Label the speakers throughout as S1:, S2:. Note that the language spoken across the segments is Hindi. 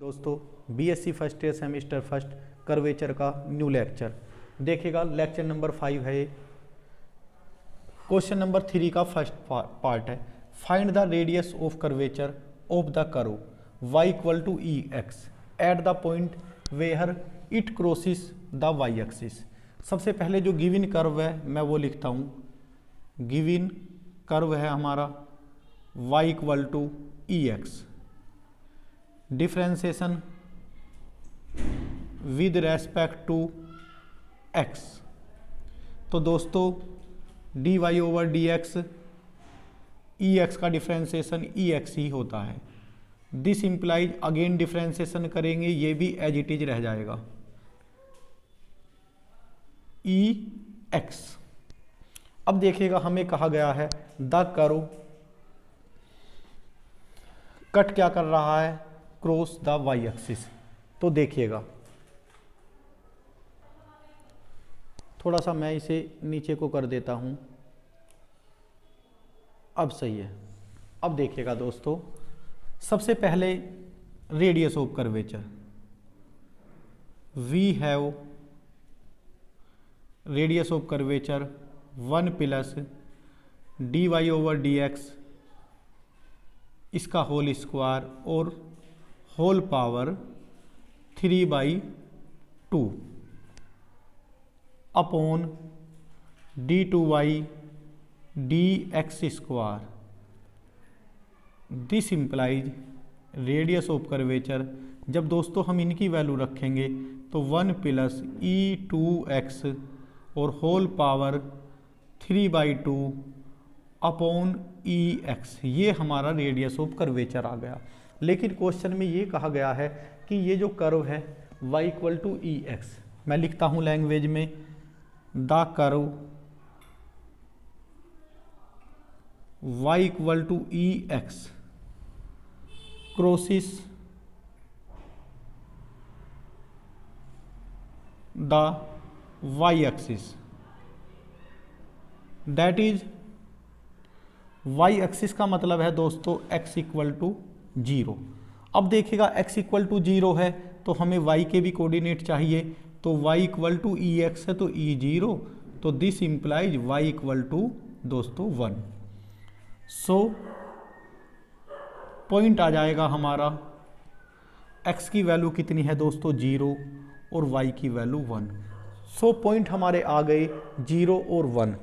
S1: दोस्तों BSc first year semester first curvature का न्यू लेक्चर देखिएगा। लेक्चर नंबर 5 है ये। क्वेश्चन नंबर 3 का फर्स्ट पार्ट है। Find the radius of curvature of the curve y equal to e x at the point where it crosses the y axis. सबसे पहले जो गिवन कर्व है मैं वो लिखता हूँ। गिवन कर्व है हमारा y equal to e x, differentiation with respect to x। तो दोस्तों dy over d x, e x का डिफ्रेंसिएशन ई एक्स ही होता है। दिस इंप्लाइज, अगेन डिफ्रेंसिएशन करेंगे ये भी एज इट इज रह जाएगा ई एक्स। अब देखिएगा हमें कहा गया है द कर्व कट क्या कर रहा है, क्रॉस द वाई एक्सिस। तो देखिएगा थोड़ा सा मैं इसे नीचे को कर देता हूं, अब सही है। अब देखिएगा दोस्तों, सबसे पहले radius of curvature, we have radius of curvature 1 plus d y over d x इसका होल स्क्वायर और whole power 3/2 upon d two y d x square. This implies radius of curvature. जब दोस्तों हम इनकी वैल्यू रखेंगे तो 1 प्लस ई टू एक्स और whole power 3/2 upon e x, ये हमारा रेडियस ऑफ कर्वेचर आ गया। लेकिन क्वेश्चन में ये कहा गया है कि ये जो कर्व है y equal to e x, मैं लिखता हूं लैंग्वेज में, the curve y equal to e x crosses the y axis, that is y axis का मतलब है दोस्तों x इक्वल टू 0। अब देखिएगा x इक्वल टू 0 है तो हमें y के भी कोऑर्डिनेट चाहिए, तो y इक्वल टू ई एक्स है तो ई 0, तो this implies y equal to दोस्तों 1। सो पॉइंट आ जाएगा हमारा, x की वैल्यू कितनी है दोस्तों 0 और y की वैल्यू 1। सो पॉइंट हमारे आ गए 0 और 1।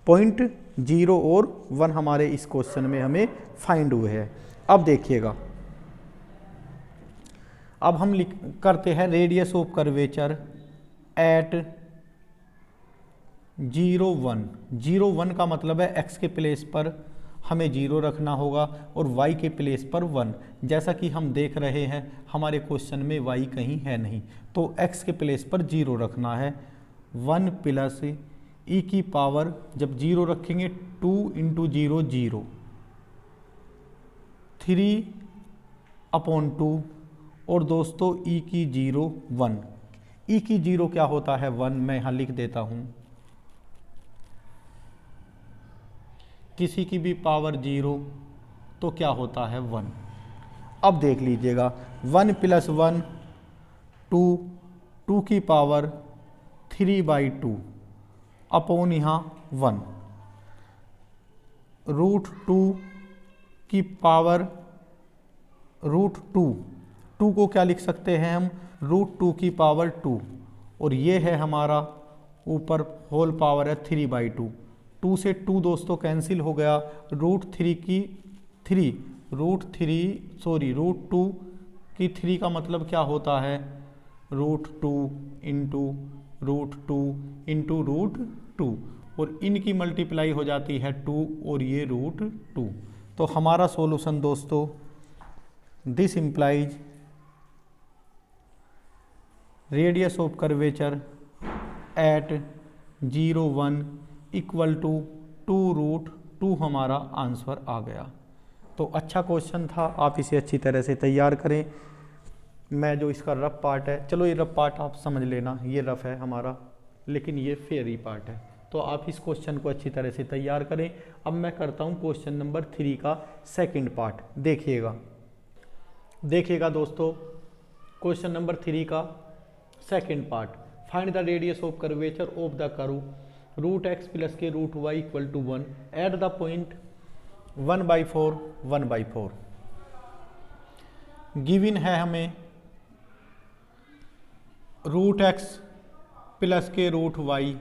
S1: पॉइंट 0 और 1 हमारे इस क्वेश्चन में हमें फाइंड हुए हैं। अब देखिएगा, अब हम करते हैं रेडियस ऑफ कर्वेचर एट 0 1। 0 1 का मतलब है x के प्लेस पर हमें 0 रखना होगा और y के प्लेस पर 1। जैसा कि हम देख रहे हैं हमारे क्वेश्चन में y कहीं है नहीं, तो x के प्लेस पर 0 रखना है। 1 प्लस ई की पावर, जब 0 रखेंगे 2 इंटू 0 0, 3 अपॉन 2 और दोस्तों ई की 0 1। ई की 0 क्या होता है 1, मैं यहाँ लिख देता हूँ। किसी की भी पावर 0 तो क्या होता है 1। अब देख लीजिएगा 1 प्लस 1 2, 2 की पावर 3/2 अपॉन यहाँ 1, √2 की पावर √2, 2 को क्या लिख सकते हैं हम, √2 की पावर 2, और ये है हमारा ऊपर होल पावर है 3/2। 2 से 2 दोस्तों कैंसिल हो गया, √3 की 3, √2 की 3 का मतलब क्या होता है, √2 इंटू √2 इंटू √2, और इनकी मल्टीप्लाई हो जाती है 2 और ये √2। तो हमारा सॉल्यूशन दोस्तों, this implies radius of curvature at 0 1 equal to 2√2 हमारा आंसर आ गया। तो अच्छा क्वेश्चन था, आप इसे अच्छी तरह से तैयार करें। मैं जो इसका रफ पार्ट है, चलो ये रफ पार्ट आप समझ लेना, ये रफ है हमारा, लेकिन ये फेयरी पार्ट है, तो आप इस क्वेश्चन को अच्छी तरह से तैयार करें। अब मैं करता हूँ क्वेश्चन नंबर 3 का सेकंड पार्ट। देखिएगा दोस्तों, क्वेश्चन नंबर 3 का second part, find the radius of curvature of the curve root x plus के root y equal to 1 at the point 1/4 1/4। Given है हमें रूट एक्स प्लस के root y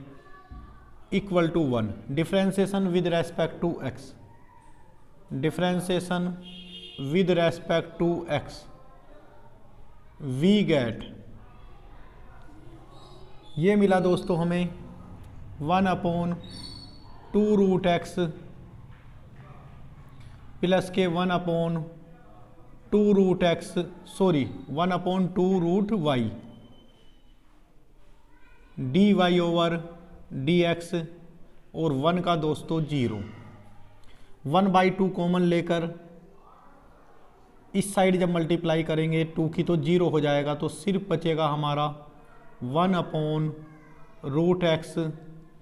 S1: equal to 1, differentiation with respect to x, differentiation with respect to x, we get, ये मिला दोस्तों हमें 1/2 रूट एक्स प्लस के 1/2 root x, sorry 1/2 root y d y over d x, और 1 का दोस्तों 0, 1/2 कॉमन लेकर इस साइड जब मल्टीप्लाई करेंगे 2 की तो 0 हो जाएगा, तो सिर्फ बचेगा हमारा 1/रूट एक्स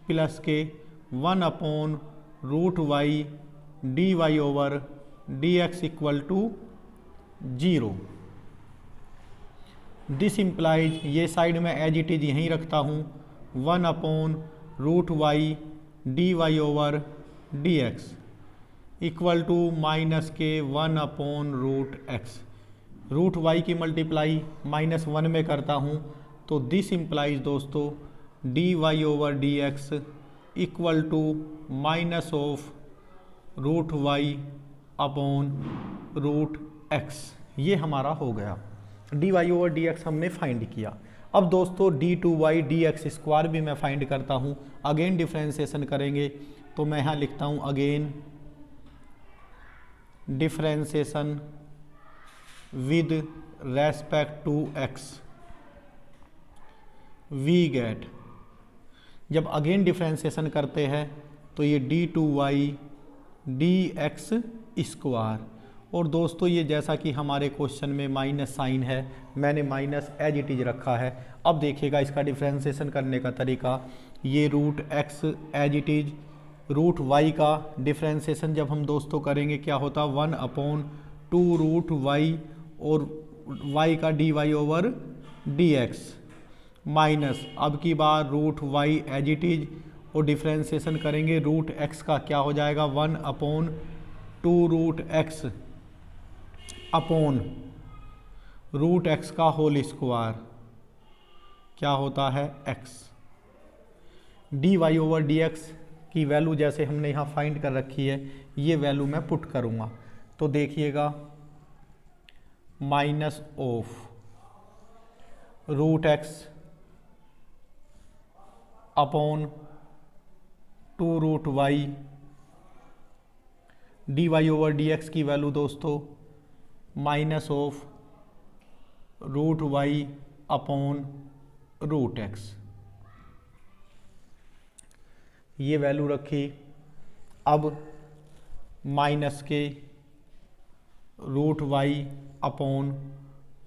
S1: प्लस के 1/रूट y d y over d x equal to 0। This implies, ये साइड में एज इट इज यहीं रखता हूँ, 1/रूट y d y over d x equal to minus के 1/रूट एक्स, रूट वाई की मल्टीप्लाई -1 में करता हूँ, तो दिस इम्प्लाइज दोस्तों d y over d x equal to minus of root y upon root x. ये हमारा हो गया, d y over d x हमने फाइंड किया। अब दोस्तों d2y dx² भी मैं फाइंड करता हूँ, अगेन डिफ्रेंसिएशन करेंगे, तो मैं यहाँ लिखता हूँ again differentiation with respect to x, we get, जब अगेन डिफ्रेंसिएशन करते हैं तो ये d2y dx², और दोस्तों ये जैसा कि हमारे क्वेश्चन में माइनस साइन है, मैंने माइनस एज इट इज रखा है। अब देखिएगा इसका डिफ्रेंसिएशन करने का तरीका, ये root x as it is, root y का डिफ्रेंसिएशन जब हम दोस्तों करेंगे क्या होता, 1/2 रूट वाई और वाई का d y over d x minus, अब की बार root y as it is, और डिफ्रेंसिएशन करेंगे रूट एक्स का, क्या हो जाएगा 1/2 root x upon root x का होल स्क्वायर, क्या होता है x। D y over d x की वैल्यू जैसे हमने यहाँ फाइंड कर रखी है, ये वैल्यू मैं पुट करूँगा, तो देखिएगा minus of root x upon 2 root y d y over d x की वैल्यू दोस्तों minus of root y upon root x, ये वैल्यू रखी। अब माइनस के root y upon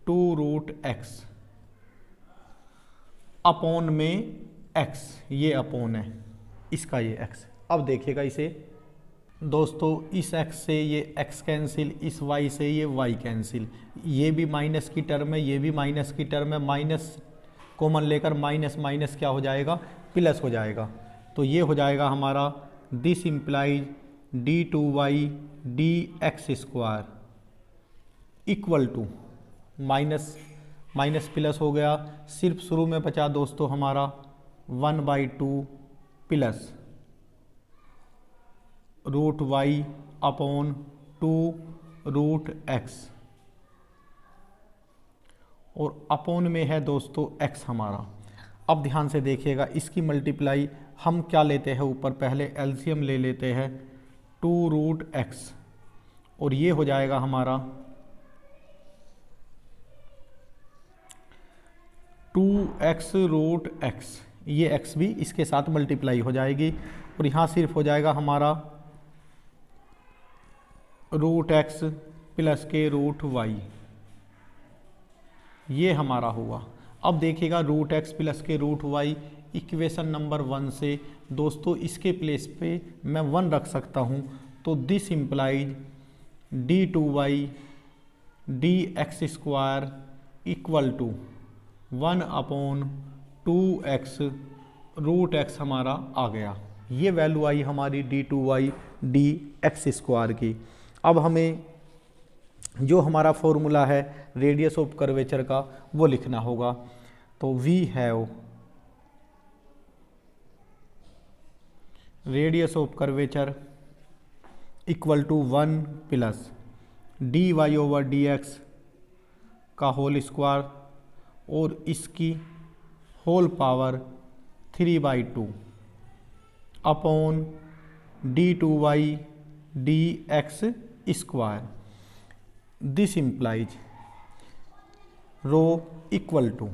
S1: 2 root x, upon में x, ये अपॉन है इसका ये x। अब देखिएगा इसे दोस्तों, इस x से ये x कैंसिल, इस y से ये y कैंसिल, ये भी माइनस की टर्म है, ये भी माइनस की टर्म है, माइनस कॉमन लेकर माइनस माइनस क्या हो जाएगा, प्लस हो जाएगा, तो ये हो जाएगा हमारा this implies d2y dx² equal to minus minus plus हो गया, सिर्फ शुरू में बचा दोस्तों हमारा 1/2 plus root y upon 2 root x, और अपॉन में है दोस्तों x हमारा। अब ध्यान से देखिएगा, इसकी मल्टीप्लाई हम क्या लेते हैं, ऊपर पहले एलसीएम ले लेते हैं 2 रूट एक्स, और ये हो जाएगा हमारा 2x रूट x, ये x भी इसके साथ मल्टीप्लाई हो जाएगी, और यहाँ सिर्फ हो जाएगा हमारा रूट एक्स प्लस के रूट वाई, ये हमारा हुआ। अब देखिएगा रूट एक्स प्लस के रूट वाई इक्वेशन नंबर 1 से दोस्तों इसके प्लेस पे मैं 1 रख सकता हूँ, तो this implies d2y dx² equal to 1/2x root x हमारा आ गया। ये वैल्यू आई हमारी d2y dx² की। अब हमें जो हमारा फॉर्मूला है रेडियस ऑफ कर्वेचर का वो लिखना होगा। तो we have radius of curvature equal to 1 plus dy/dx का होल स्क्वायर और इसकी whole power 3/2 upon d2y dx²। This implies rho equal to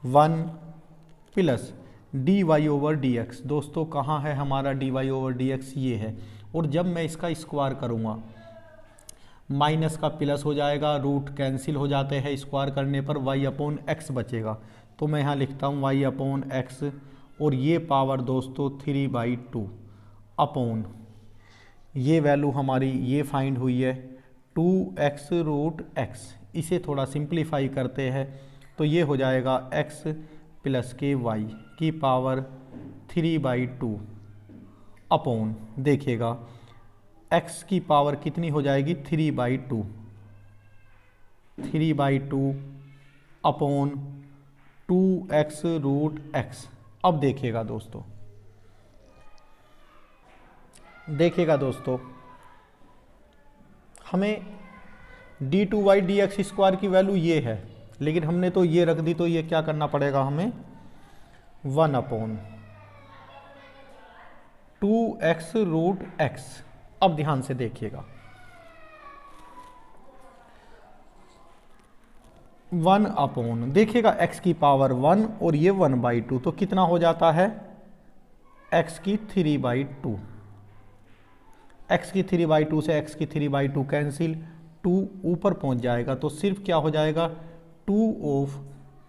S1: 1 plus dy/dx। दोस्तों कहाँ है हमारा dy/dx? ये है। और जब मैं इसका स्क्वायर करूँगा माइनस का प्लस हो जाएगा, रूट कैंसिल हो जाते हैं, स्क्वायर करने पर y/x बचेगा। तो मैं यहाँ लिखता हूँ y/x और ये पावर दोस्तों 3/2 अपॉन ये वैल्यू हमारी ये फाइंड हुई है 2x रूट x। इसे थोड़ा सिंप्लीफाई करते हैं तो ये हो जाएगा x प्लस के y की पावर 3/2 अपॉन देखिएगा x की पावर कितनी हो जाएगी 3/2 अपॉन 2x रूट x। अब देखिएगा दोस्तों हमें d2y dx² की वैल्यू ये है, लेकिन हमने तो ये रख दी, तो ये क्या करना पड़ेगा हमें 1/2x रूट x। अब ध्यान से देखिएगा 1 अपॉन देखिएगा x की पावर 1 और ये 1/2 तो कितना हो जाता है x की 3/2। x की 3/2 से x की 3/2 कैंसिल, 2 ऊपर पहुंच जाएगा तो सिर्फ क्या हो जाएगा 2 ऑफ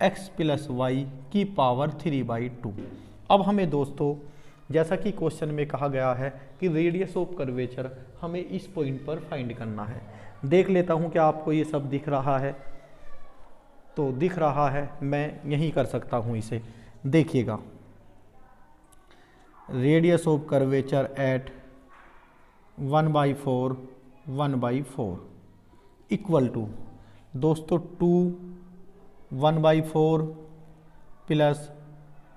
S1: x प्लस वाई की पावर 3/2। अब हमें दोस्तों जैसा कि क्वेश्चन में कहा गया है कि रेडियस ऑफ कर्वेचर हमें इस पॉइंट पर फाइंड करना है। देख लेता हूं क्या आपको ये सब दिख रहा है। तो दिख रहा है, मैं यहीं कर सकता हूं इसे। देखिएगा radius of curvature at 1/4 equal to दोस्तों 2 1/4 प्लस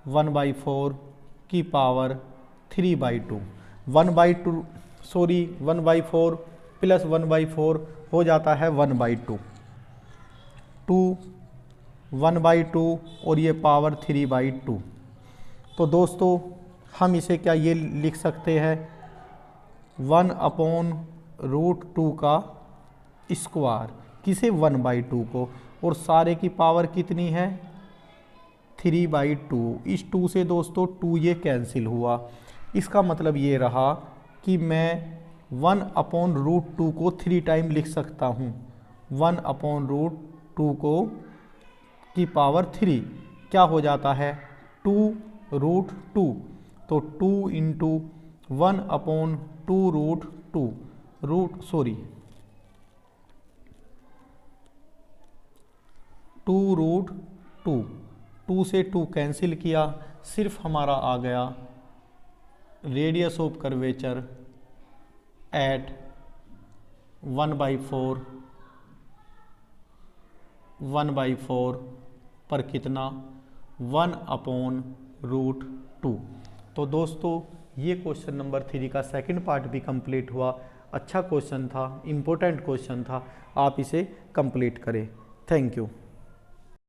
S1: 1/4 की पावर 3/2 1/4 प्लस 1/4 हो जाता है 1/2 2 1/2 और ये पावर 3/2। तो दोस्तों हम इसे क्या ये लिख सकते हैं 1/√2 का स्क्वायर, किसे 1/2 को, और सारे की पावर कितनी है 3/2। इस 2 से दोस्तों 2 ये कैंसिल हुआ। इसका मतलब ये रहा कि मैं 1/√2 को 3 टाइम लिख सकता हूँ। 1/√2 को की पावर 3 क्या हो जाता है 2√2। तो 2 इंटू 1/2√2 2√2 2 से 2 कैंसिल किया, सिर्फ हमारा आ गया रेडियस ऑफ कर्वेचर एट 1/4 पर कितना 1/√2। तो दोस्तों ये क्वेश्चन नंबर 3 का सेकंड पार्ट भी कंप्लीट हुआ। अच्छा क्वेश्चन था, इम्पोर्टेंट क्वेश्चन था, आप इसे कंप्लीट करें। Thank you.